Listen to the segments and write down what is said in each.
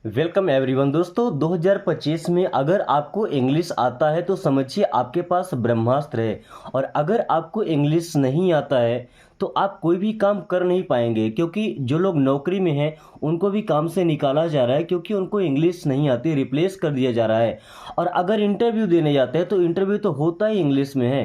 Welcome everyone. दोस्तों 2025 में अगर आपको इंग्लिश आता है तो समझिए आपके पास ब्रह्मास्त्र है। और अगर आपको इंग्लिश नहीं आता है तो आप कोई भी काम कर नहीं पाएंगे, क्योंकि जो लोग नौकरी में हैं उनको भी काम से निकाला जा रहा है क्योंकि उनको इंग्लिश नहीं आती, रिप्लेस कर दिया जा रहा है। और अगर इंटरव्यू देने जाते हैं तो इंटरव्यू तो होता ही इंग्लिश में है।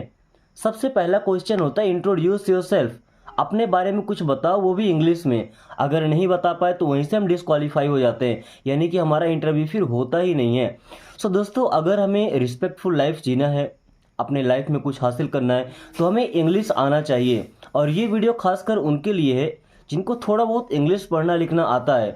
सबसे पहला क्वेश्चन होता है इंट्रोड्यूस योरसेल्फ, अपने बारे में कुछ बताओ, वो भी इंग्लिश में। अगर नहीं बता पाए तो वहीं से हम डिस्क्वालीफाई हो जाते हैं, यानी कि हमारा इंटरव्यू फिर होता ही नहीं है। सो दोस्तों, अगर हमें रिस्पेक्टफुल लाइफ जीना है, अपने लाइफ में कुछ हासिल करना है, तो हमें इंग्लिश आना चाहिए। और ये वीडियो खासकर उनके लिए है जिनको थोड़ा बहुत इंग्लिश पढ़ना लिखना आता है,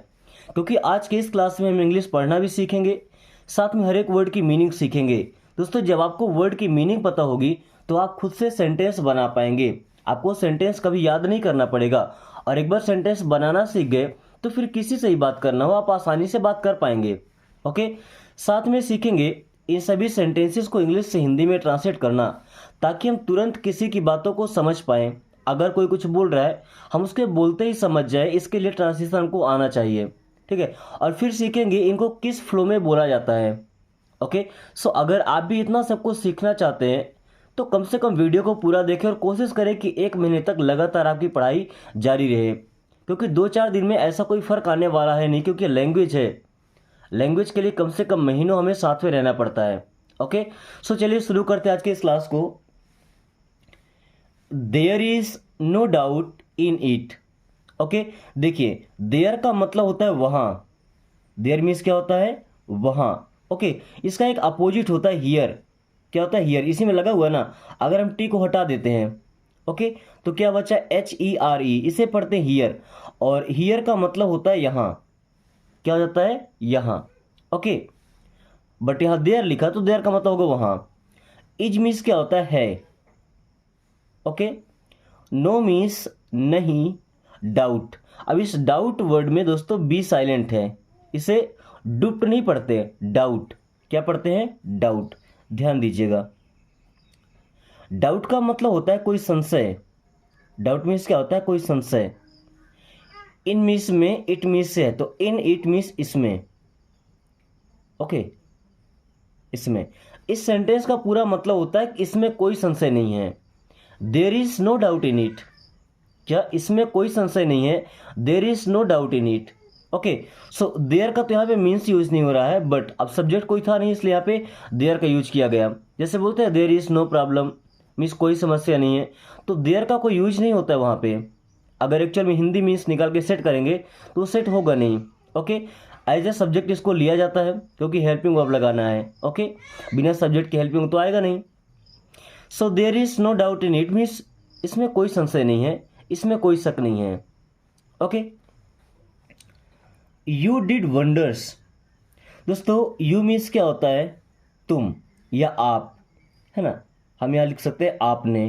क्योंकि आज के इस क्लास में हम इंग्लिश पढ़ना भी सीखेंगे, साथ में हर एक वर्ड की मीनिंग सीखेंगे। दोस्तों, जब आपको वर्ड की मीनिंग पता होगी तो आप खुद से सेंटेंस बना पाएंगे, आपको सेंटेंस कभी याद नहीं करना पड़ेगा। और एक बार सेंटेंस बनाना सीख गए तो फिर किसी से ही बात करना हो आप आसानी से बात कर पाएंगे। ओके, साथ में सीखेंगे इन सभी सेंटेंसेस को इंग्लिश से हिंदी में ट्रांसलेट करना, ताकि हम तुरंत किसी की बातों को समझ पाएँ। अगर कोई कुछ बोल रहा है हम उसके बोलते ही समझ जाए, इसके लिए ट्रांसलेशन हमको आना चाहिए। ठीक है, और फिर सीखेंगे इनको किस फ्लो में बोला जाता है। ओके, सो अगर आप भी इतना सब कुछ सीखना चाहते हैं तो कम से कम वीडियो को पूरा देखें और कोशिश करें कि 1 महीने तक लगातार आपकी पढ़ाई जारी रहे, क्योंकि 2-4 दिन में ऐसा कोई फ़र्क आने वाला है नहीं, क्योंकि लैंग्वेज है। लैंग्वेज के लिए कम से कम महीनों हमें साथ में रहना पड़ता है। ओके, सो चलिए शुरू करते हैं आज के इस क्लास को। There is no doubt in it. Okay, देखिए देयर का मतलब होता है वहाँ, देयर मीन्स क्या होता है वहाँ। ओके, इसका एक अपोजिट होता है हियर। क्या होता है हियर, इसी में लगा हुआ है ना। अगर हम टी को हटा देते हैं, ओके, तो क्या बचा HERE, इसे पढ़ते हैं हियर। और हियर का मतलब होता है यहाँ, क्या हो जाता है यहाँ। ओके, बट यहाँ देयर लिखा तो देयर का मतलब होगा वहाँ। इज मीन्स क्या होता है। ओके, नो मीन्स नहीं, डाउट। अब इस डाउट वर्ड में दोस्तों बी साइलेंट है, इसे डुप नहीं पढ़ते, डाउट। क्या पढ़ते हैं, डाउट। ध्यान दीजिएगा, डाउट का मतलब होता है कोई संशय। डाउट मीन्स क्या होता है, कोई संशय। इन मीन्स में इट मीन्स से है, तो इन इट मीन्स इसमें। ओके, इसमें। इस सेंटेंस का पूरा मतलब होता है कि इसमें कोई संशय नहीं है। There is no doubt in it, क्या इसमें कोई संशय नहीं है, there is no doubt in it. Okay, so there का तो यहाँ पे मीन्स यूज नहीं हो रहा है, बट अब सब्जेक्ट कोई था नहीं इसलिए यहाँ पे देयर का यूज किया गया। जैसे बोलते हैं there is no problem, means कोई समस्या नहीं है, तो देयर का कोई यूज नहीं होता है वहाँ पे। अगर एक्चुअल में हिंदी मीन्स निकाल के सेट करेंगे तो सेट होगा नहीं। ओके, एज ए सब्जेक्ट इसको लिया जाता है क्योंकि हेल्पिंग वर्ब लगाना है। ओके, बिना सब्जेक्ट के हेल्पिंग तो आएगा नहीं। So there is no doubt in it means इसमें कोई संशय नहीं है, इसमें कोई शक नहीं है। Okay, you did wonders. दोस्तों यू मीन्स क्या होता है, तुम या आप, है ना। हम यहाँ लिख सकते हैं आपने।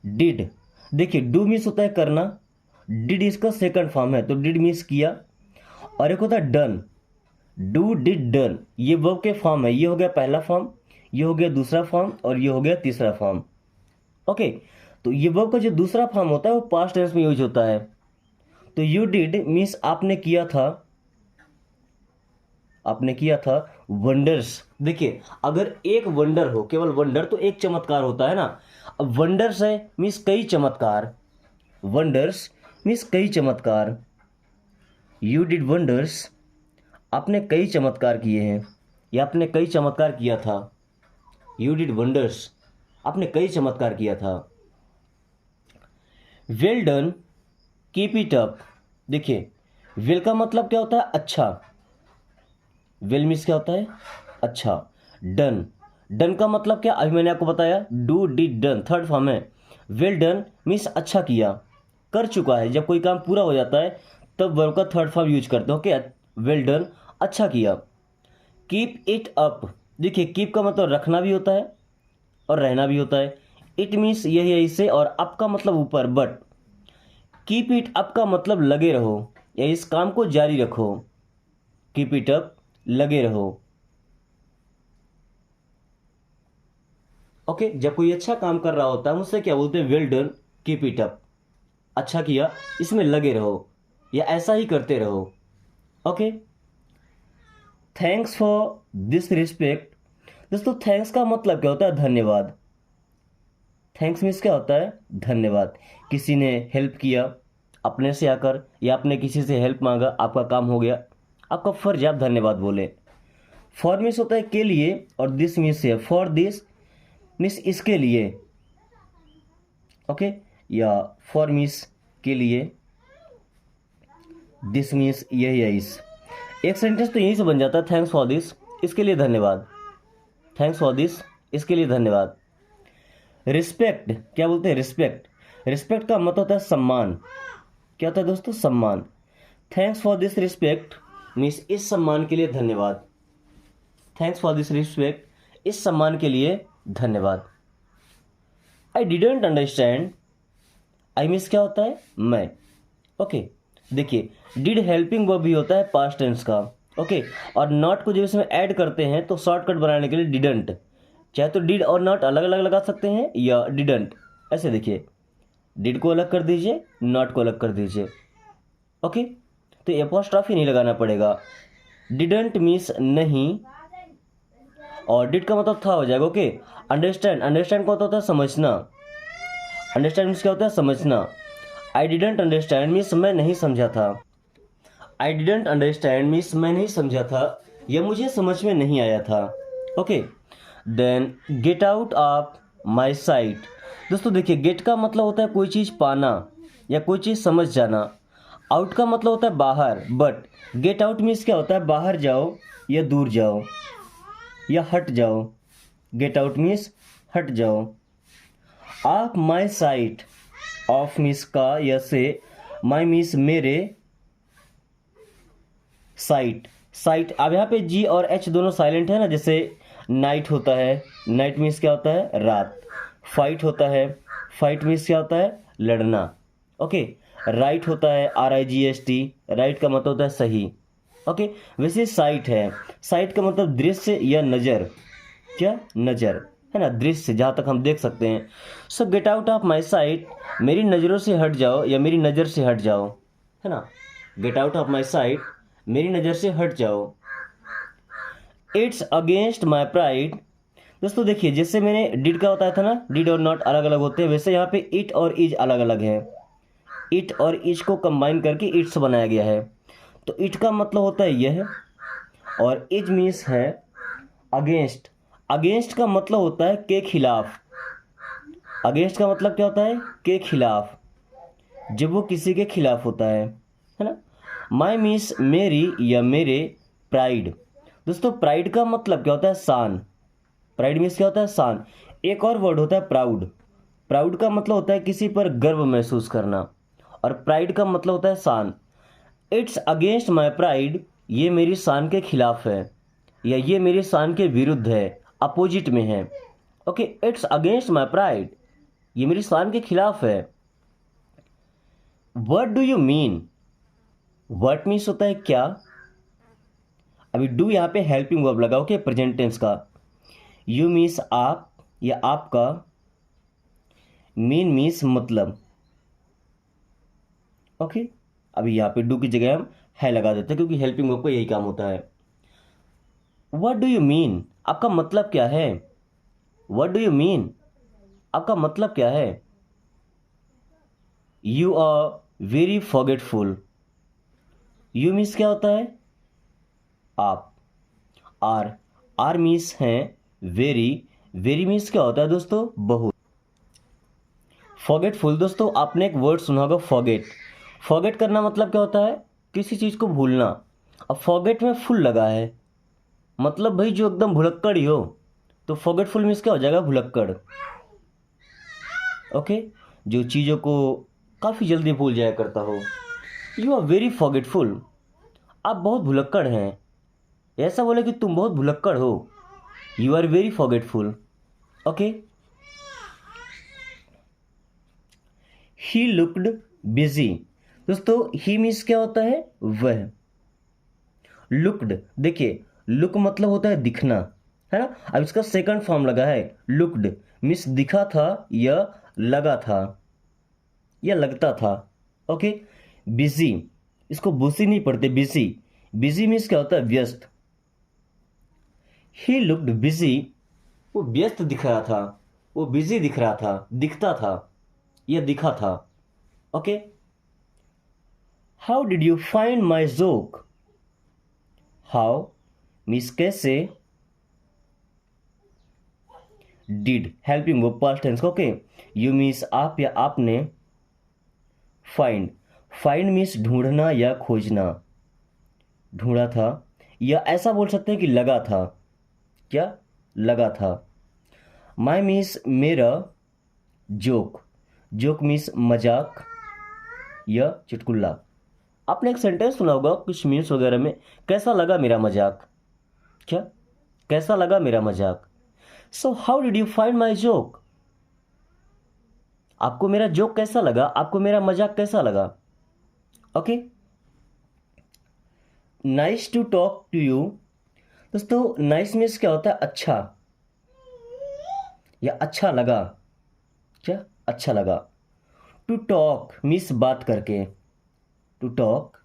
डिड, देखिए डू मीन्स होता है करना, डिड इसका सेकंड फॉर्म है, तो डिड मीन्स किया। और एक होता है डन, डू डिड डन, ये वर्ब के फॉर्म है। ये हो गया पहला फॉर्म, ये हो गया दूसरा फॉर्म, और ये हो गया तीसरा फॉर्म। ओके, तो ये वर्ब का जो दूसरा फॉर्म होता है वो पास्ट टेंस में यूज होता है। तो यू डिड मीन्स आपने किया था, आपने किया था वंडर्स। देखिए अगर एक वंडर हो, केवल वंडर, तो एक चमत्कार होता है ना। अब वंडर्स है मीन्स कई चमत्कार, वंडर्स मीन्स कई चमत्कार। यू डिड वंडर्स, आपने कई चमत्कार किए हैं, या आपने कई चमत्कार किया था। यू डिड वंडर्स, आपने कई चमत्कार किया था। Well done, keep it up. देखिए वेल का मतलब क्या होता है, अच्छा। वेल मीन्स क्या होता है, अच्छा। डन, डन का मतलब क्या, अभी मैंने आपको बताया, do did done third form है। वेल डन मीन्स अच्छा किया, कर चुका है। जब कोई काम पूरा हो जाता है तब वर्ब का थर्ड फॉर्म यूज करते हो। ओके, वेल डन, अच्छा किया। कीप इट अप, देखिए कीप का मतलब रखना भी होता है और रहना भी होता है। इट मीन्स यही है इससे, और अप का मतलब ऊपर, बट कीप इट अप का मतलब लगे रहो या इस काम को जारी रखो। कीप इट अप, लगे रहो। ओके, जब कोई अच्छा काम कर रहा होता है मुझसे क्या बोलते हैं, well done, keep it up, अच्छा किया, इसमें लगे रहो या ऐसा ही करते रहो। Okay, thanks for this respect. दोस्तों थैंक्स का मतलब क्या होता है? धन्यवाद। थैंक्स मीन्स क्या होता है? धन्यवाद। किसी ने हेल्प किया अपने से आकर, या आपने किसी से हेल्प मांगा, आपका काम हो गया, आपका फर्ज है आप धन्यवाद बोले। फॉर मीन्स होता है के लिए, और दिस मीन्स है फॉर दिस मीन्स इसके लिए, ओके, या फॉर मीन्स के लिए, दिस मीन्स यही है इस। एक सेंटेंस तो यहीं से बन जाता है, थैंक्स फॉर दिस, इसके लिए धन्यवाद। थैंक्स फॉर दिस, इसके लिए धन्यवाद। रिस्पेक्ट क्या बोलते हैं? रिस्पेक्ट। रिस्पेक्ट का मतलब होता है सम्मान। क्या होता है दोस्तों? सम्मान। Thanks for this respect means इस सम्मान के लिए धन्यवाद। थैंक्स फॉर दिस रिस्पेक्ट, इस सम्मान के लिए धन्यवाद। I didn't understand, I means क्या होता है? मैं। ओके, देखिए डिड हेल्पिंग वर्ब भी होता है पास्ट टेंस का, ओके, और नॉट को जब इसमें ऐड करते हैं तो शॉर्टकट बनाने के लिए डिडंट, चाहे तो डिड और नॉट अलग अलग लगा सकते हैं, या डिडंट ऐसे। देखिए डिड को अलग कर दीजिए, नॉट को अलग कर दीजिए, ओके, तो एपोस्ट्रॉफी नहीं लगाना पड़ेगा। डिडंट मीन्स नहीं, और डिड का मतलब था हो जाएगा, ओके। अंडरस्टैंड, अंडरस्टैंड का होता है समझना। अंडरस्टैंड मीन्स क्या होता है? समझना। आई डिडंट अंडरस्टैंड मीन्स मैं नहीं समझा था। आई डिडंट अंडरस्टैंड मीन्स मैं नहीं समझा था, या मुझे समझ में नहीं आया था, okay. Then get out of my sight. दोस्तों देखिए गेट का मतलब होता है कोई चीज़ पाना या कोई चीज़ समझ जाना। आउट का मतलब होता है बाहर, बट गेट आउट मीन्स क्या होता है? बाहर जाओ या दूर जाओ या हट जाओ। गेट आउट मीन्स हट जाओ। Of my site, of means का या से, माई मीन्स मेरे, साइट, साइट। अब यहाँ पे जी और एच दोनों साइलेंट है ना, जैसे नाइट होता है, नाइट मीन्स क्या होता है? रात। फाइट होता है, फाइट मीन्स क्या होता है? लड़ना, ओके। राइट होता है RIGHT, राइट का मतलब होता है सही, ओके। वैसे साइट है, साइट का मतलब दृश्य या नज़र, क्या? नज़र है ना, दृश्य जहाँ तक हम देख सकते हैं। सो gate out of my site, मेरी नज़रों से हट जाओ या मेरी नज़र से हट जाओ, है ना। Gate out of my site, मेरी नज़र से हट जाओ। It's against my pride. दोस्तों देखिए जैसे मैंने डिड का बताया था ना, डिड और नॉट अलग अलग होते हैं, वैसे यहाँ पे इट और इज अलग अलग है। इट और इज को कंबाइन करके इट्स बनाया गया है। तो इट का मतलब होता है यह, और इज मीन्स है अगेंस्ट। अगेंस्ट का मतलब होता है के खिलाफ। अगेंस्ट का मतलब क्या होता है? के खिलाफ, जब वो किसी के खिलाफ होता है ना। माई मीन्स मेरी या मेरे, प्राइड। दोस्तों प्राइड का मतलब क्या होता है? शान। प्राइड मीन्स क्या होता है? शान। एक और वर्ड होता है प्राउड। प्राउड का मतलब होता है किसी पर गर्व महसूस करना, और प्राइड का मतलब होता है शान। इट्स अगेंस्ट माई प्राइड, ये मेरी शान के खिलाफ है, या ये मेरी शान के विरुद्ध है, अपोजिट में है, okay. It's against my pride, ये मेरी शान के खिलाफ है। What do you mean, what means होता है क्या। अभी डू यहाँ पे हेल्पिंग वर्ब लगा, ओके, प्रेजेंट टेंस का। यू मीन्स आप या आपका, मीन मीन्स मतलब, ओके। अभी यहाँ पे डू की जगह हम है लगा देते हैं, क्योंकि हेल्पिंग वर्ब का यही काम होता है। व्हाट डू यू मीन, आपका मतलब क्या है। व्हाट डू यू मीन, आपका मतलब क्या है। You are very forgetful. You means क्या होता है? आप। आर, आर मीन्स है वेरी, वेरी मीन्स क्या होता है दोस्तों? बहुत। फॉरगेटफुल, दोस्तों आपने एक वर्ड सुना होगा फॉरगेट। फॉरगेट करना मतलब क्या होता है? किसी चीज़ को भूलना। अब फॉरगेट में फुल लगा है, मतलब भाई जो एकदम भुलक्कड़ ही हो, तो फॉरगेटफुल मीन्स क्या हो जाएगा? भुलक्कड़, ओके, जो चीज़ों को काफ़ी जल्दी भूल जाया करता हो। यू आर वेरी फॉरगेटफुल, आप बहुत भुलक्कड़ हैं। ऐसा बोले कि तुम बहुत भुलक्कड़ हो। You are very forgetful, okay. He looked busy. दोस्तों ही मीन्स क्या होता है? वह। लुक्ड, देखिए लुक मतलब होता है दिखना, है ना। अब इसका सेकंड फॉर्म लगा है लुक्ड, मीन्स दिखा था या लगा था या लगता था, ओके। बिजी, इसको बुसी नहीं पढ़ते, बिजी। बिजी मीन्स क्या होता है? व्यस्त। ही लुक्ड बिजी, वो व्यस्त दिख रहा था, वो बिजी दिख रहा था, दिखता था या दिखा था। Okay. How did you find my joke, how means कैसे, डिड हेल्पिंग वो past tense. Okay. You means आप या आपने, फाइंड, फाइंड मीन्स ढूंढना या खोजना, ढूंढा था, या ऐसा बोल सकते हैं कि लगा था, क्या लगा था। माई मीन्स मेरा, जोक, जोक मीन्स मजाक या चुटकुला। आपने एक सेंटेंस सुना होगा कुछ मीम्स वगैरह में, कैसा लगा मेरा मजाक, क्या कैसा लगा मेरा मजाक। So how did you find my joke, आपको मेरा जोक कैसा लगा, आपको मेरा मजाक कैसा लगा। Okay. Nice to talk to you, दोस्तों नाइस मीन्स क्या होता है, अच्छा या अच्छा लगा, क्या अच्छा लगा। टू टॉक मीन्स बात करके, टू टॉक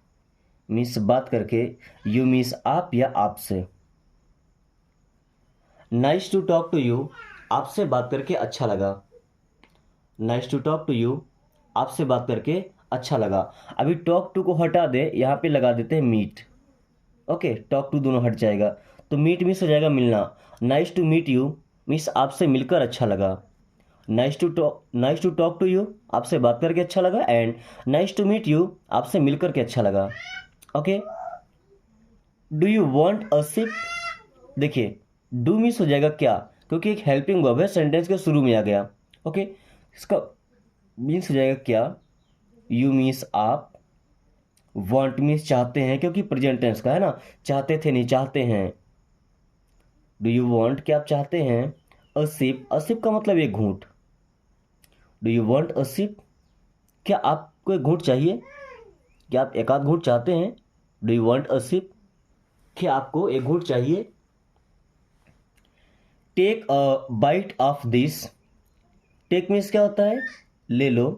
मीन्स बात करके, यू मीन्स आप या आपसे। Nice to talk to you, आपसे बात करके अच्छा लगा। Nice to talk to you, आपसे बात करके अच्छा लगा। अभी टॉक टू को हटा दे, यहाँ पे लगा देते हैं मीट। ओके, टॉक टू दोनों हट जाएगा, तो मीट मिस हो जाएगा मिलना। Nice to meet you means आपसे मिलकर अच्छा लगा। Nice to talk to you, आपसे बात करके अच्छा लगा, and nice to meet you, आपसे मिलकर के अच्छा लगा। Okay. Do you want a sip, देखिए डू मीन्स हो जाएगा क्या, क्योंकि एक हेल्पिंग वर्ब है, सेंटेंस के शुरू में आ गया। ओके। इसका मीन्स हो जाएगा क्या, यू मीन्स आप, वांट मीन्स चाहते हैं, क्योंकि प्रेजेंट टेंस का है ना, चाहते थे नहीं चाहते हैं। डू यू वांट, क्या आप चाहते हैं। अ सिप, अ सिप का मतलब एक घूंट। Do you want a sip, क्या आपको एक घूंट चाहिए, क्या आप एक आध घूंट चाहते हैं। Do you want a sip, क्या आपको एक घूंट चाहिए। Take a bite of this, take means क्या होता है, ले लो।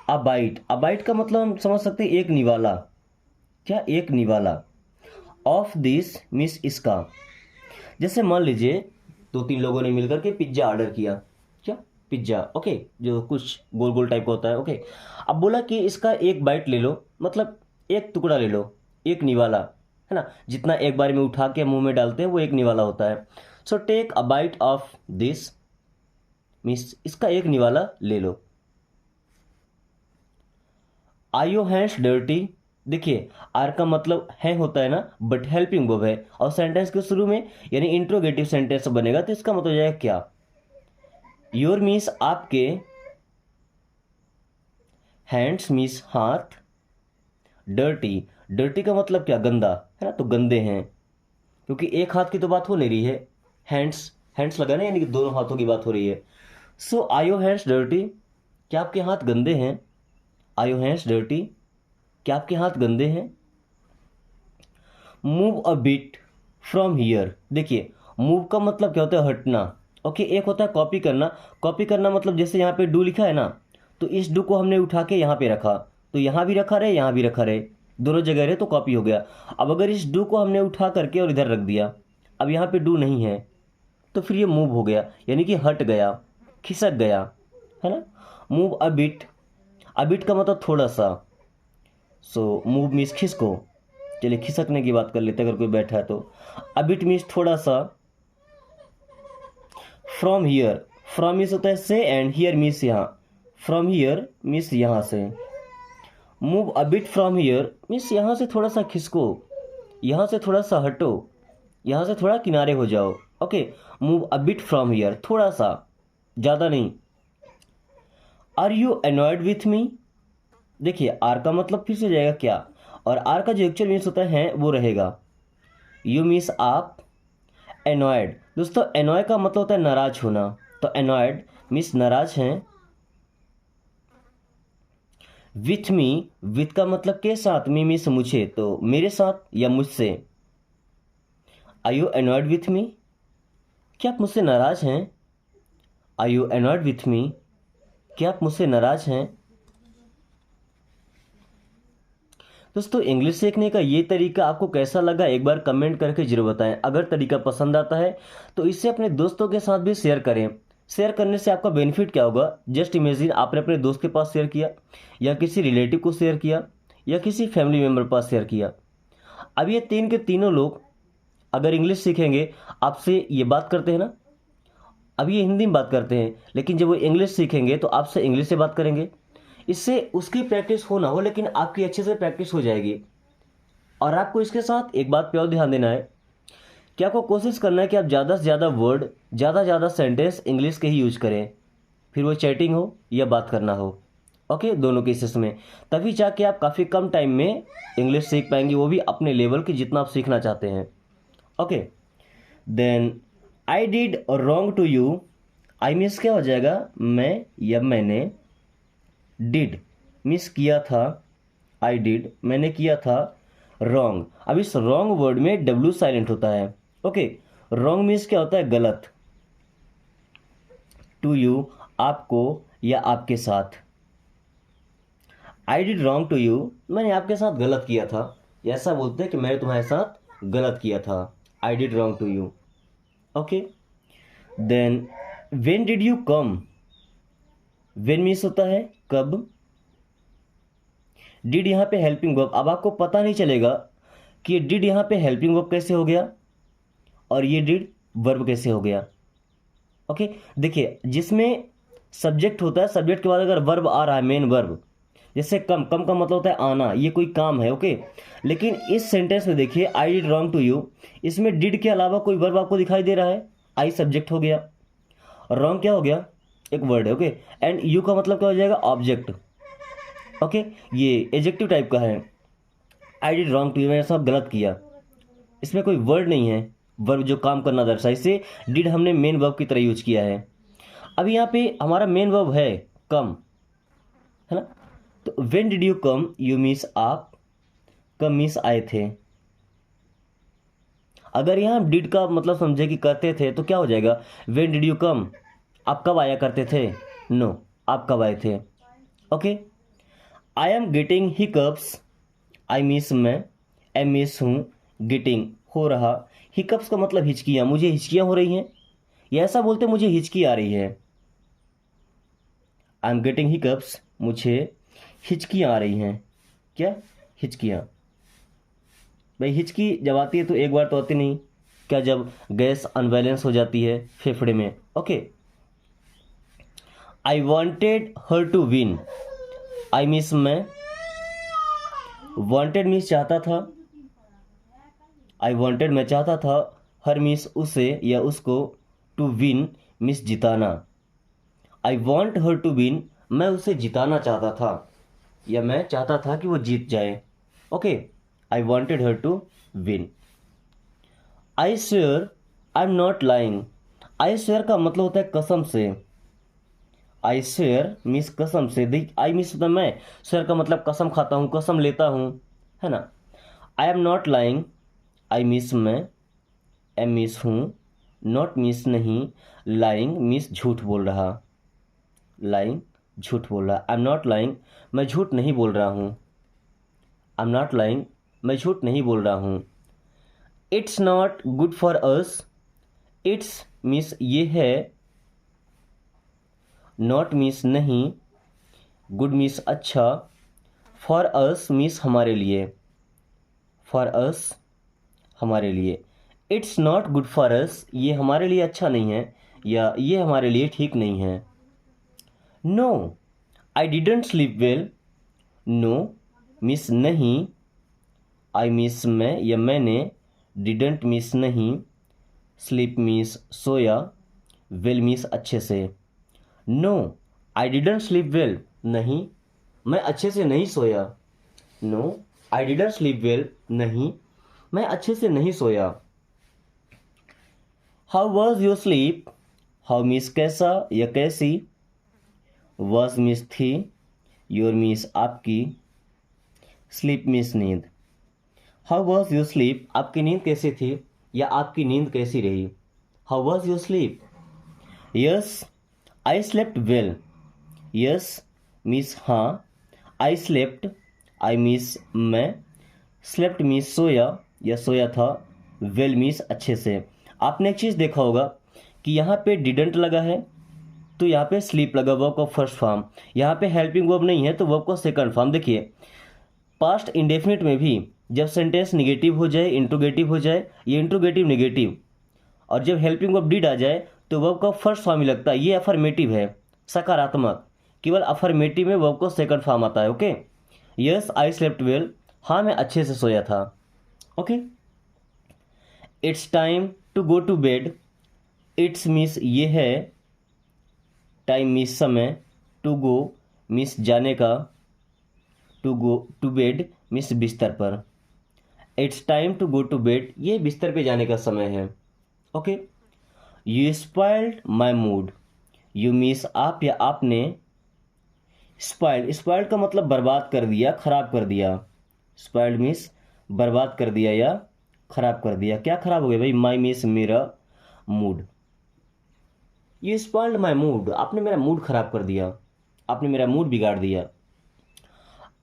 अबाइट, अबाइट का मतलब हम समझ सकते हैं एक निवाला, क्या एक निवाला। ऑफ दिस मीन्स इसका। जैसे मान लीजिए दो तीन लोगों ने मिलकर के पिज्ज़ा ऑर्डर किया, क्या पिज्ज़ा, ओके, जो कुछ गोल गोल टाइप का होता है। ओके। अब बोला कि इसका एक बाइट ले लो, मतलब एक टुकड़ा ले लो, एक निवाला, है ना, जितना एक बार में उठा के मुंह में डालते हैं वो एक निवाला होता है। So take a bite of this means इसका एक निवाला ले लो। आर योर हैंड्स डर्टी, देखिए आर का मतलब है होता है ना, बट हेल्पिंग वर्ब है, और सेंटेंस के शुरू में यानी इंट्रोगेटिव सेंटेंस बनेगा, तो इसका मतलब हो जाएगा क्या। योर मीन्स आपके, हैंड्स मीन्स हाथ, डर्टी, डर्टी का मतलब क्या, गंदा, है ना, तो गंदे हैं, क्योंकि एक हाथ की तो बात हो नहीं रही है, हैंड्स, हैंड्स लगा ना, यानी कि दोनों हाथों की बात हो रही है। सो आर योर हैंड्स डर्टी, क्या आपके हाथ गंदे हैं। आर योर हैंड्स डर्टी, क्या आपके हाथ गंदे हैं। Move a bit from here, देखिए मूव का मतलब क्या होता है, हटना। ओके। एक होता है कॉपी करना, कॉपी करना मतलब जैसे यहाँ पे डू लिखा है ना, तो इस डू को हमने उठा के यहाँ पे रखा, तो यहाँ भी रखा रहे यहाँ भी रखा रहे, दोनों जगह रहे, तो कॉपी हो गया। अब अगर इस डू को हमने उठा करके और इधर रख दिया, अब यहाँ पे डू नहीं है, तो फिर ये मूव हो गया, यानी कि हट गया, खिसक गया, है ना। Move a bit, a bit का मतलब थोड़ा सा, सो मूव मीन्स खिसको। चलिए खिसकने की बात कर लेते हैं, अगर कोई बैठा है तो। अब इट मीन्स थोड़ा सा। फ्रॉम हियर, फ्रॉम मीन्स होता है से, एंड हियर मीन्स यहाँ, फ्रॉम हियर मीन्स यहाँ से। Move a bit from here means यहाँ से थोड़ा सा खिसको, यहाँ से थोड़ा सा हटो, यहाँ से थोड़ा किनारे हो जाओ। Okay. Move a bit from here, थोड़ा सा, ज़्यादा नहीं। Are you annoyed with me, देखिए आर का मतलब फिर से जाएगा क्या, और आर का जो एक्चुअल मीन्स होता है वो रहेगा। यू मीन्स आप, एनॉयड, दोस्तों एनॉय का मतलब होता है नाराज होना, तो एनॉयड मीन्स नाराज हैं। विथ मी, विथ का मतलब के साथ, मी मीन्स मुझे, तो मेरे साथ या मुझसे। Are you annoyed with me, क्या आप मुझसे नाराज हैं। Are you annoyed with me, क्या आप मुझसे नाराज हैं। दोस्तों इंग्लिश सीखने का ये तरीका आपको कैसा लगा एक बार कमेंट करके जरूर बताएं। अगर तरीका पसंद आता है तो इसे अपने दोस्तों के साथ भी शेयर करें। शेयर करने से आपका बेनिफिट क्या होगा, जस्ट इमेजिन आपने अपने दोस्त के पास शेयर किया या किसी रिलेटिव को शेयर किया या किसी फैमिली मेम्बर के पास शेयर किया। अब ये तीन के तीनों लोग अगर इंग्लिश सीखेंगे, आपसे ये बात करते हैं ना, अब ये हिंदी में बात करते हैं, लेकिन जब वो इंग्लिश सीखेंगे तो आपसे इंग्लिश से बात करेंगे। इससे उसकी प्रैक्टिस हो ना हो लेकिन आपकी अच्छे से प्रैक्टिस हो जाएगी। और आपको इसके साथ एक बात पे और ध्यान देना है कि आपको कोशिश करना है कि आप ज़्यादा से ज़्यादा वर्ड, ज़्यादा से ज़्यादा सेंटेंस इंग्लिश के ही यूज करें, फिर वो चैटिंग हो या बात करना हो। ओके, दोनों केसेस में। तभी जाके आप काफ़ी कम टाइम में इंग्लिश सीख पाएंगे, वो भी अपने लेवल की जितना आप सीखना चाहते हैं। Okay, then I did wrong to you. I miss क्या हो जाएगा, मैं या मैंने। डिड मिस किया था, आई डिड मैंने किया था। रॉन्ग, अब इस रॉन्ग वर्ड में डब्ल्यू साइलेंट होता है। ओके, रॉन्ग मीन्स क्या होता है, गलत। टू यू आपको या आपके साथ। I did wrong to you, मैंने आपके साथ गलत किया था। ऐसा बोलते हैं कि मैंने तुम्हारे साथ गलत किया था। I did wrong to you. Okay, then when did you come. When means होता है कब। डिड यहाँ पे हेल्पिंग वर्ब। अब आपको पता नहीं चलेगा कि ये डिड यहाँ पे हेल्पिंग वर्ब कैसे हो गया और ये डिड वर्ब कैसे हो गया। ओके, देखिए जिसमें सब्जेक्ट होता है, सब्जेक्ट के बाद अगर वर्ब आ रहा है, मेन वर्ब, जैसे कम, कम का मतलब होता है आना, ये कोई काम है। ओके, लेकिन इस सेंटेंस में देखिए I did wrong to you, इसमें डिड के अलावा कोई वर्ब आपको दिखाई दे रहा है। आई सब्जेक्ट हो गया, रॉन्ग क्या हो गया, एक वर्ड है। ओके, एंड यू का मतलब क्या हो जाएगा, ऑब्जेक्ट। ओके, ये एडजेक्टिव टाइप का है। I did wrong to you, मैंने सब गलत किया। इसमें कोई वर्ड नहीं है, वर्ब जो काम करना दर्शाए, इसे डिड हमने मेन वर्ब की तरह यूज किया है। अब यहाँ पे हमारा मेन वर्ब है कम, है ना। तो when did you come, you means आप, कम मीन्स आए थे। अगर यहाँ डिड का मतलब समझे कि करते थे तो क्या हो जाएगा, व्हेन डिड यू कम, आप कब आया करते थे। नो, आप कब आए थे। Okay, I am getting hiccups. I miss मैं, एम मिस हूँ, गेटिंग हो रहा, हिकअप्स का मतलब हिचकियाँ, मुझे हिचकियाँ हो रही हैं, या ऐसा बोलते मुझे हिचकी आ रही है। आई एम गेटिंग हिकअप्स, मुझे हिचकियाँ आ रही हैं। क्या, हिचकियाँ। भाई हिचकी जब आती है तो एक बार तो आती नहीं, क्या, जब गैस अनबैलेंस हो जाती है फेफड़े में। Okay, I wanted her to win. I miss मैं, वॉन्टेड मीन्स चाहता था, आई वॉन्टेड मैं चाहता था, हर मीन्स उसे या उसको, टू विन मीन्स जिताना। I want her to win, मैं उसे जिताना चाहता था या मैं चाहता था कि वो जीत जाए। Okay, I wanted her to win. I swear I am not lying. I swear का मतलब होता है कसम से। आई स्वेयर मीन्स कसम से, देख आई मीन्स होता है मैं, स्वेयर का मतलब कसम खाता हूँ, कसम लेता हूँ, है ना। आई am not lying, I means मैं, एम मीन्स हूँ, नॉट मीन्स नहीं, लाइंग मीन्स झूठ बोल रहा। लाइंग झूठ बोल रहा। आई एम नॉट लाइंग, मैं झूठ नहीं बोल रहा हूँ। आई एम नॉट लाइंग, मैं झूठ नहीं बोल रहा हूँ। It's not good for us. It's means ये है, नॉट मीन्स नहीं, गुड मीन्स अच्छा, फॉर अस मीन्स हमारे लिए। फॉर अस हमारे लिए। It's not good for us, ये हमारे लिए अच्छा नहीं है या ये हमारे लिए ठीक नहीं है। No, I didn't sleep well. No means नहीं, आई मीन्स मैं या मैंने, डिडंट मीन्स नहीं, स्लीप मीन्स सोया, वेल मीन्स अच्छे से। No, I didn't sleep well, नहीं मैं अच्छे से नहीं सोया। No, I didn't sleep well, नहीं मैं अच्छे से नहीं सोया। How was your sleep. How means कैसा या कैसी, वॉज मीन्स थी, योर मीन्स आपकी, स्लीप मीन्स नींद। हाउ वॉज योर स्लीप, आपकी नींद कैसी थी या आपकी नींद कैसी रही। How was your sleep. Yes, I slept well. Yes means हाँ, आई स्लेप्ट आई मीस मैं, स्लेप्ट मीस सोया या सोया था, वेल मीस अच्छे से। आपने एक चीज़ देखा होगा कि यहाँ पे डिडंट लगा है तो यहाँ पे स्लीप लगा, वर्ब का फर्स्ट फॉर्म। यहाँ पे हेल्पिंग वर्ब नहीं है तो वर्ब का सेकंड फॉर्म। देखिए पास्ट इंडेफिनिट में भी जब सेंटेंस निगेटिव हो जाए, इंट्रोगेटिव हो जाए, ये इंट्रोगेटिव निगेटिव, और जब हेल्पिंग वर्ब डिड आ जाए तो वर्ब का फर्स्ट फॉर्म ही लगता है। ये अफर्मेटिव है, सकारात्मक। केवल अफर्मेटिव में वर्ब का सेकंड फॉर्म आता है। Okay, yes I slept well, हाँ मैं अच्छे से सोया था। Okay, it's time to go to bed, it's means ये है, टाइम मीन्स समय, टू गो मीन्स जाने का, to go to bed means बिस्तर पर। It's time to go to bed, ये बिस्तर पे जाने का समय है। Okay, you spoiled my mood, you means आप या आपने, स्पॉइल्ड, स्पॉइल्ड का मतलब बर्बाद कर दिया, खराब कर दिया। स्पॉइल्ड मीन्स बर्बाद कर दिया या खराब कर दिया। क्या खराब हो गया भाई? माई मीन्स मेरा, mood. You spoiled my mood, आपने मेरा मूड खराब कर दिया, आपने मेरा मूड बिगाड़ दिया।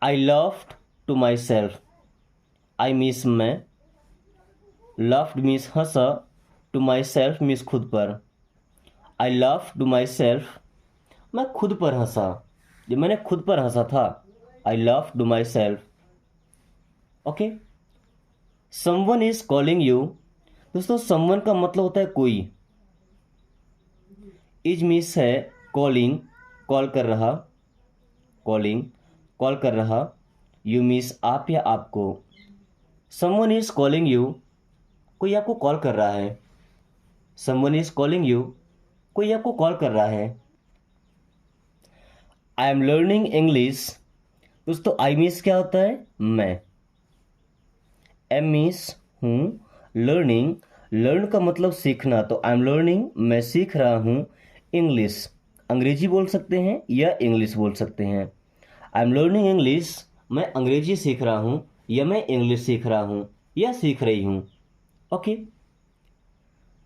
I loved to myself, I means मैं, लव्ड मीन्स हंसा, टू माई सेल्फ मीन्स खुद पर। I love to myself, मैं खुद पर हंसा, जब मैंने खुद पर हंसा था। I love to myself. Okay, someone is calling you, दोस्तों समवन का मतलब होता है कोई। इज मीन्स है कॉलिंग, कॉल कर रहा, कॉलिंग, कॉल कर रहा। यू मीन्स आप या आपको। समवन इज कॉलिंग यू, कोई आपको कॉल कर रहा है। समवन इज कॉलिंग यू, कोई आपको कॉल कर रहा है। आई एम लर्निंग इंग्लिश, दोस्तों आई मीन्स क्या होता है? मैं। एम मीन्स हूँ, लर्निंग, लर्न का मतलब सीखना, तो आई एम लर्निंग, मैं सीख रहा हूँ, इंग्लिश, अंग्रेजी बोल सकते हैं या इंग्लिश बोल सकते हैं। आई एम लर्निंग इंग्लिश, मैं अंग्रेजी सीख रहा हूँ या मैं इंग्लिश सीख रहा हूँ या सीख रही हूँ। Okay,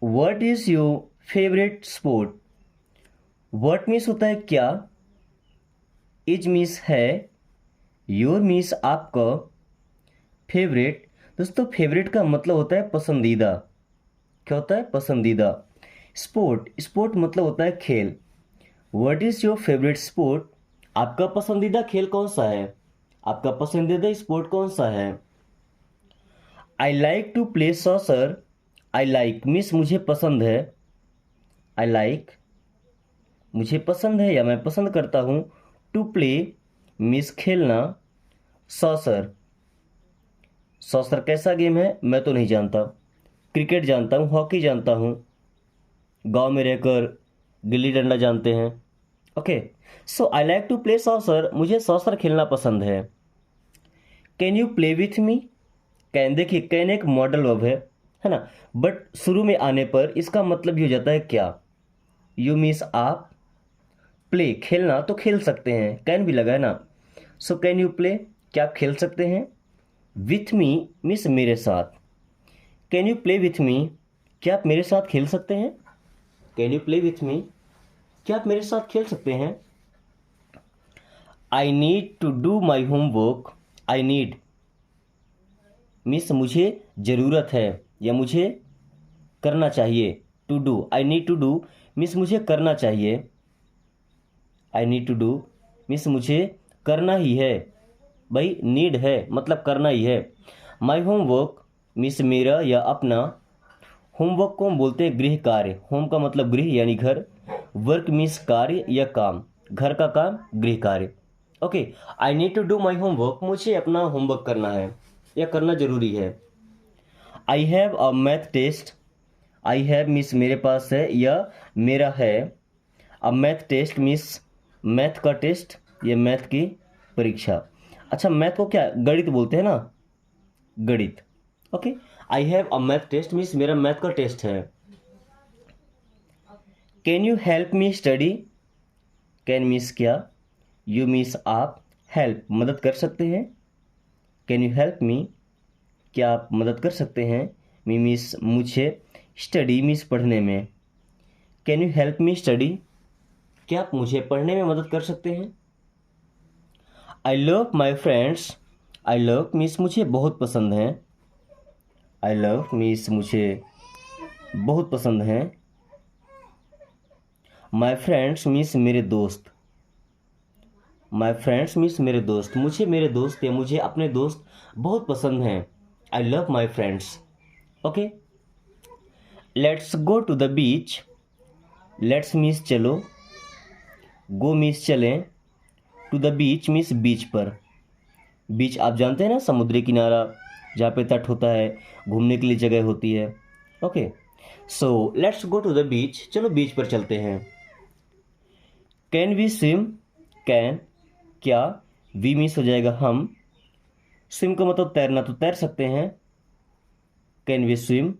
what is your favourite sport, what means होता है क्या, इज मीन्स है, योर मीन्स आपका, फेवरेट, दोस्तों फेवरेट का मतलब होता है पसंदीदा। क्या होता है? पसंदीदा। स्पोर्ट, स्पोर्ट मतलब होता है खेल। What is your favourite sport, आपका पसंदीदा खेल कौन सा है, आपका पसंदीदा स्पोर्ट कौन सा है। I like to play soccer, I like means मुझे पसंद है, आई लाइक मुझे पसंद है या मैं पसंद करता हूँ, टू प्ले मीन्स खेलना, सॉसर, सॉसर कैसा गेम है मैं तो नहीं जानता, क्रिकेट जानता हूँ, हॉकी जानता हूँ, गांव में रहकर गिल्ली डंडा जानते हैं। Okay, so I like to play soccer, मुझे सॉसर खेलना पसंद है। Can you play with me, can, देखिए कैन एक मॉडल वर्ब है ना, बट शुरू में आने पर इसका मतलब ये हो जाता है क्या। यू मीन्स आप, प्ले खेलना, तो खेल सकते हैं, कैन भी लगा है ना। सो कैन यू प्ले, क्या आप खेल सकते हैं। विथ मी मीन्स मेरे साथ, can you play with me, क्या आप मेरे साथ खेल सकते हैं। Can you play with me, क्या आप मेरे साथ खेल सकते हैं। I need to do my homework, I need means मुझे ज़रूरत है या मुझे करना चाहिए। To do, I need to do means मुझे करना चाहिए। I need to do means मुझे करना ही है, भाई नीड है मतलब करना ही है। माई होमवर्क मीन्स मेरा या अपना, होमवर्क को हम बोलते हैं गृह कार्य, होम का मतलब गृह यानी घर, वर्क मीन्स कार्य या काम, घर का काम गृह कार्य। Okay, I need to do my homework, मुझे अपना होमवर्क करना है या करना जरूरी है। I have a math test, I have means मेरे पास है या मेरा है, a math test means math का टेस्ट या मैथ की परीक्षा। अच्छा मैथ को क्या गणित बोलते हैं ना, गणित। Okay, I have a math test means मेरा मैथ का टेस्ट है। Can you help me study, can means क्या, यू मीन्स आप, हेल्प मदद कर सकते हैं। कैन यू हेल्प मी, क्या आप मदद कर सकते हैं। मी मीन्स मुझे, स्टडी मीन्स पढ़ने में। Can you help me study, क्या आप मुझे पढ़ने में मदद कर सकते हैं। I love my friends, I love means मुझे बहुत पसंद है। आई लव मीन्स मुझे बहुत पसंद है। माई फ्रेंड्स मीन्स मेरे दोस्त। माई फ्रेंड्स मीन्स मेरे दोस्त, मुझे मेरे दोस्त या मुझे अपने दोस्त बहुत पसंद हैं। I love my friends. Okay, let's go to the beach. Let's means चलो, गो मीन्स चलें, to the beach means beach पर। बीच आप जानते हैं ना, समुद्री किनारा जहाँ पे तट होता है, घूमने के लिए जगह होती है। Okay, so let's go to the beach, चलो बीच पर चलते हैं। कैन वी स्विम, कैन क्या, वी मीन्स हो जाएगा हम, स्विम का मतलब तैरना, तो तैर सकते हैं। कैन वी स्विम,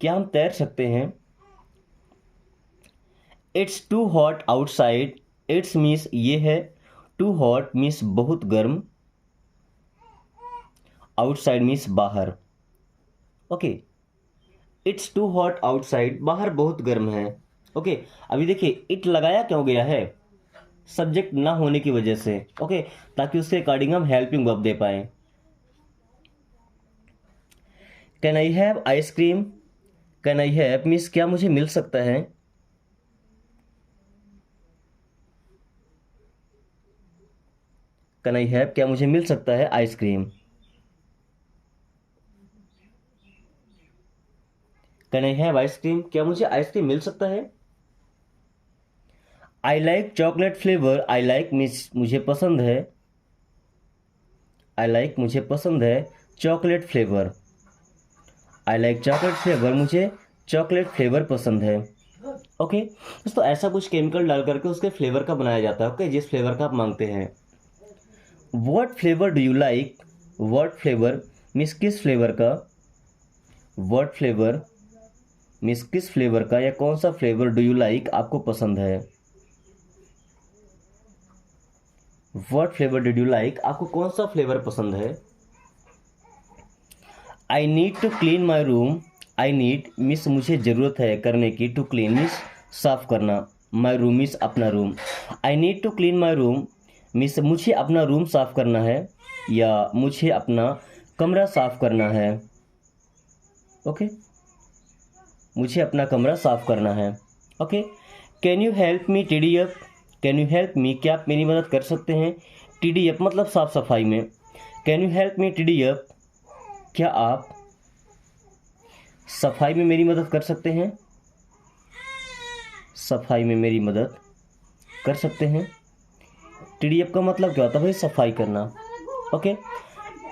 क्या हम तैर सकते हैं। It's too hot outside, it's means ये है, टू हॉट मीन्स बहुत गर्म, आउटसाइड मीन्स बाहर। Okay, it's too hot outside, बाहर बहुत गर्म है। ओके, अभी देखिए इट लगाया क्यों गया है, सब्जेक्ट ना होने की वजह से। ओके, ताकि उसके अकॉर्डिंग हम हेल्पिंग वर्ब दे पाए। Can I have ice cream, can I have means क्या मुझे मिल सकता है। कैन आई हैव क्या मुझे मिल सकता है ice cream. Can I have ice cream, क्या मुझे आइसक्रीम मिल सकता है। I like chocolate flavour, I like means मुझे पसंद है। आई लाइक मुझे पसंद है chocolate flavour. I like chocolate flavour, मुझे चॉकलेट फ्लेवर पसंद है। ओके दोस्तों, ऐसा कुछ केमिकल डाल करके उसके फ्लेवर का बनाया जाता है। ओके, जिस फ्लेवर का आप मांगते हैं। What flavour do you like, what flavour means किस फ्लेवर का। व्हाट फ्लेवर मीन्स किस फ्लेवर का या कौन सा फ्लेवर डू यू लाइक आपको पसंद है। What flavour do you like, आपको कौन सा फ्लेवर पसंद है। I need to clean my room, I need means मुझे ज़रूरत है करने की, टू क्लीन मीन्स साफ करना, माई रूम मीन्स अपना room. I need to clean my room means मुझे अपना रूम साफ करना है या मुझे अपना कमरा साफ करना है। ओके, मुझे अपना कमरा साफ करना है। Okay, can you help me tidy up, can you help me क्या आप मेरी मदद कर सकते हैं। टिडी अप मतलब साफ सफाई में। Can you help me tidy up, क्या आप सफाई में मेरी मदद कर सकते हैं। सफाई में मेरी मदद कर सकते हैं। टिडी अप का मतलब क्या होता है भाई, सफाई करना। Okay,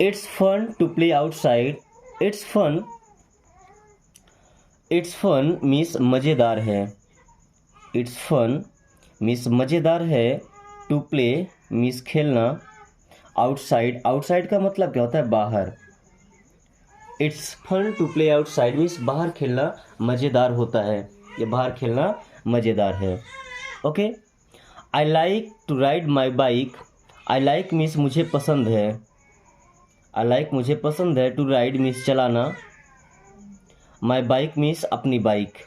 it's fun to play outside, it's fun, it's fun means मज़ेदार है। इट्स फन मीन्स मज़ेदार है। टू प्ले मीन्स खेलना। आउटसाइड, आउटसाइड का मतलब क्या होता है, बाहर। It's fun to play outside means बाहर खेलना मज़ेदार होता है या बाहर खेलना मज़ेदार है। Okay, I like to ride my bike, I like means मुझे पसंद है। आई लाइक मुझे पसंद है, टू राइड मीन्स चलाना, माई बाइक मीन्स अपनी बाइक।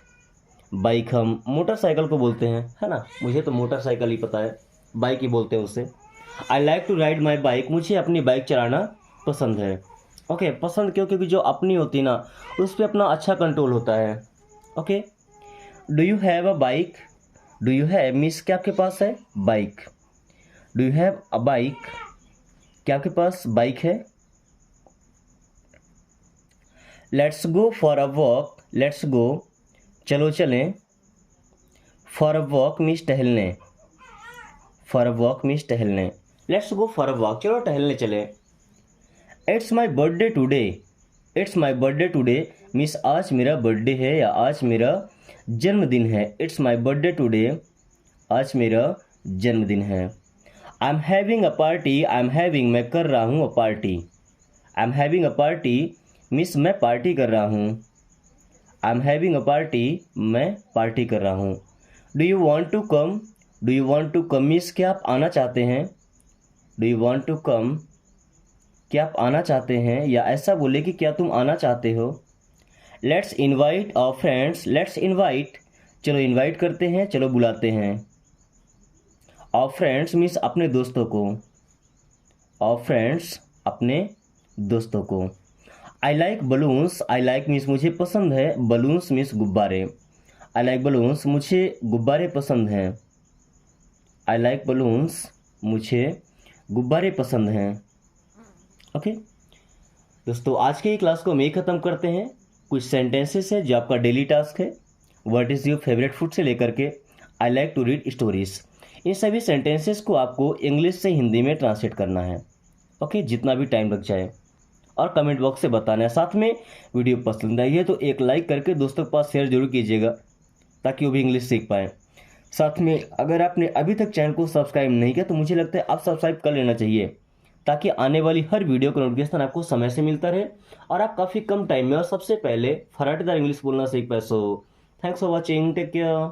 बाइक हम मोटरसाइकिल को बोलते हैं, है ना, मुझे तो मोटरसाइकिल ही पता है, बाइक ही बोलते हैं उसे। I like to ride my bike, मुझे अपनी बाइक चलाना पसंद है। ओके, पसंद क्यों, क्योंकि जो अपनी होती है ना उस पर अपना अच्छा कंट्रोल होता है। Okay, do you have a bike, do you have means क्या आपके पास है bike. Do you have a bike, क्या आपके पास बाइक है। Let's go for a walk, let's go चलो चलें, फॉर अ वॉक मीन्स टहलने, फॉर अ वॉक मीन्स टहलने। Let's go for a walk, चलो टहलने चले। It's my birthday today, it's my birthday today means आज मेरा बर्थडे है या आज मेरा जन्मदिन है। इट्स माई बर्थडे टुडे, आज मेरा जन्मदिन है। I am having a party, I am having मैं कर रहा हूँ a party. I am having a party means मैं पार्टी कर रहा हूँ। I am having a party, मैं पार्टी कर रहा हूँ। Do you want to come, do you want to come means क्या आप आना चाहते हैं। Do you want to come, क्या आप आना चाहते हैं या ऐसा बोले कि क्या तुम आना चाहते हो। Let's invite our friends, let's invite चलो इन्वाइट करते हैं, चलो बुलाते हैं। आवर फ्रेंड्स मीन्स अपने दोस्तों को, आवर फ्रेंड्स अपने दोस्तों को। I like balloons, I like means मुझे पसंद है, बलून्स मीन्स गुब्बारे। आई लाइक बलून्स, मुझे गुब्बारे पसंद हैं। आई लाइक बलून्स, मुझे गुब्बारे पसंद हैं। ओके दोस्तों, आज के क्लास को हम यही ख़त्म करते हैं। कुछ सेंटेंसेस है जो आपका डेली टास्क है। What is your favourite food से लेकर के I like to read stories, इन सभी सेंटेंसेस को आपको इंग्लिश से हिंदी में ट्रांसलेट करना है। ओके, जितना भी टाइम लग जाए, और कमेंट बॉक्स से बताना है। साथ में वीडियो पसंद आई है तो एक लाइक करके दोस्तों के पास शेयर जरूर कीजिएगा, ताकि वो भी इंग्लिश सीख पाएँ। साथ में अगर आपने अभी तक चैनल को सब्सक्राइब नहीं किया तो मुझे लगता है आप सब्सक्राइब कर लेना चाहिए, ताकि आने वाली हर वीडियो का नोटिफिकेशन आपको समय से मिलता रहे और आप काफ़ी कम टाइम में और सबसे पहले फटाफट इंग्लिश बोलना सीख पाए। So thanks for watching, take care.